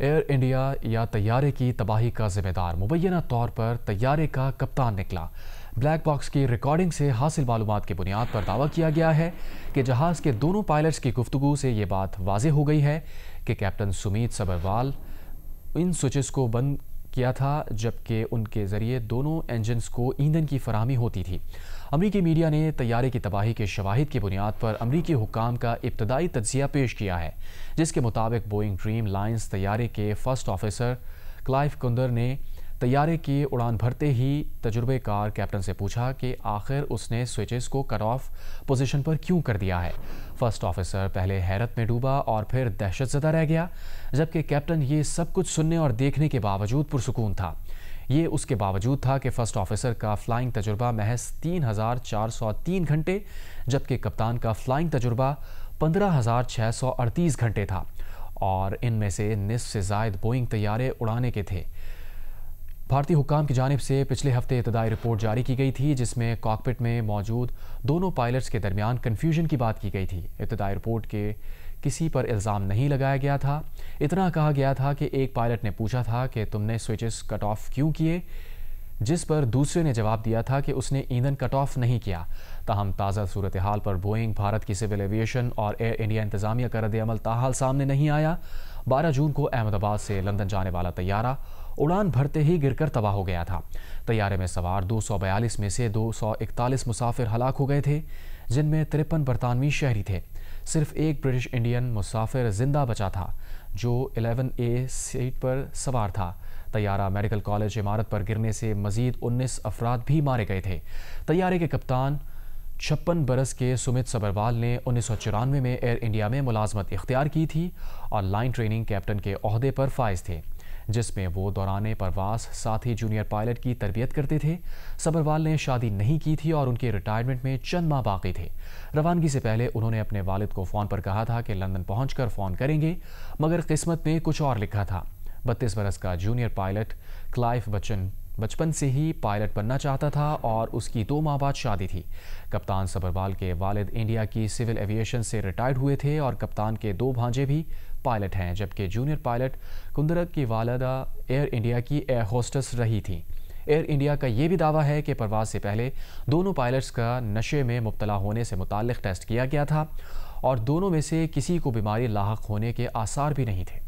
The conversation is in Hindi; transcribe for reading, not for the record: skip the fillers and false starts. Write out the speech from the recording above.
एयर इंडिया या तैयारे की तबाही का जिम्मेदार मुबैना तौर पर तैयारे का कप्तान निकला। ब्लैक बॉक्स की रिकॉर्डिंग से हासिल मालूमात की बुनियाद पर दावा किया गया है कि जहाज़ के दोनों पायलट्स की गुफ्तगू से ये बात वाज़ेह हो गई है कि कैप्टन सुमीत सबरवाल इन स्विचेस को बंद किया था, जबकि उनके ज़रिए दोनों इंजन्स को ईंधन की फराहमी होती थी। अमरीकी मीडिया ने तैयारे की तबाही के शवाहिद की बुनियाद पर अमरीकी हुक्काम का इब्तदाई तज्जिया पेश किया है, जिसके मुताबिक बोइंग ड्रीम लाइन्स तैयारे के फर्स्ट ऑफिसर क्लाइव कुंदर ने तैयारे की उड़ान भरते ही तजुर्बेकार कैप्टन से पूछा कि आखिर उसने स्विचेस को कट ऑफ पोजीशन पर क्यों कर दिया है। फर्स्ट ऑफिसर पहले हैरत में डूबा और फिर दहशतज़दा रह गया, जबकि कैप्टन ये सब कुछ सुनने और देखने के बावजूद पुरसुकून था। ये उसके बावजूद था कि फर्स्ट ऑफिसर का फ्लाइंग तजुर्बा महज 3,403 घंटे, जबकि कप्तान का फ्लाइंग तजुर्बा 15,638 घंटे था और इनमें से निस्फ से ज़ायद बोइंग तैयारे उड़ाने के थे। भारतीय हुक्काम की जानिब से पिछले हफ्ते इब्तदाई रिपोर्ट जारी की गई थी, जिसमें कॉकपिट में मौजूद दोनों पायलट्स के दरमियान कन्फ्यूजन की बात की गई थी। इब्तदाई रिपोर्ट के किसी पर इल्ज़ाम नहीं लगाया गया था। इतना कहा गया था कि एक पायलट ने पूछा था कि तुमने स्विचेस कट ऑफ क्यों किए, जिस पर दूसरे ने जवाब दिया था कि उसने ईंधन कट ऑफ नहीं किया। ताहम ताज़ा सूरत हाल पर बोइंग, भारत की सिविल एविएशन और एयर इंडिया इंतज़ामिया का रद्द-ए-अमल ताहाल सामने नहीं आया। 12 जून को अहमदाबाद से लंदन जाने वाला तैयारा उड़ान भरते ही गिरकर तबाह हो गया था। तैयारे में सवार 242 में से 241 मुसाफिर हलाक हो गए थे, जिनमें 53 बरतानवी शहरी थे। सिर्फ एक ब्रिटिश इंडियन मुसाफिर जिंदा बचा था, जो 11A सीट पर सवार था। तैयारा मेडिकल कॉलेज इमारत पर गिरने से मजीद 19 अफराद भी मारे गए थे। तैयारे के कप्तान 56 बरस के सुमित सबरवाल ने 1994 में एयर इंडिया में मुलाजमत इख्तियार की थी और लाइन ट्रेनिंग कैप्टन के ओहदे पर फाइज थे, जिसमें वो दौरान परवास साथ ही जूनियर पायलट की तरबियत करते थे। सबरवाल ने शादी नहीं की थी और उनके रिटायरमेंट में चंद माह बाकी थे। रवानगी से पहले उन्होंने अपने वालिद को फ़ोन पर कहा था कि लंदन पहुंचकर फ़ोन करेंगे, मगर किस्मत में कुछ और लिखा था। 32 बरस का जूनियर पायलट क्लाइव बचपन से ही पायलट बनना चाहता था और उसकी 2 माह बाद शादी थी। कप्तान सबरवाल के वालिद इंडिया की सिविल एविएशन से रिटायर्ड हुए थे और कप्तान के 2 भांजे भी पायलट हैं, जबकि जूनियर पायलट कुंदरक की वालिदा एयर इंडिया की एयर होस्टेस रही थी। एयर इंडिया का ये भी दावा है कि परवाज से पहले दोनों पायलट्स का नशे में मुब्तला होने से मुताल्लिक टेस्ट किया गया था और दोनों में से किसी को बीमारी लाहक होने के आसार भी नहीं थे।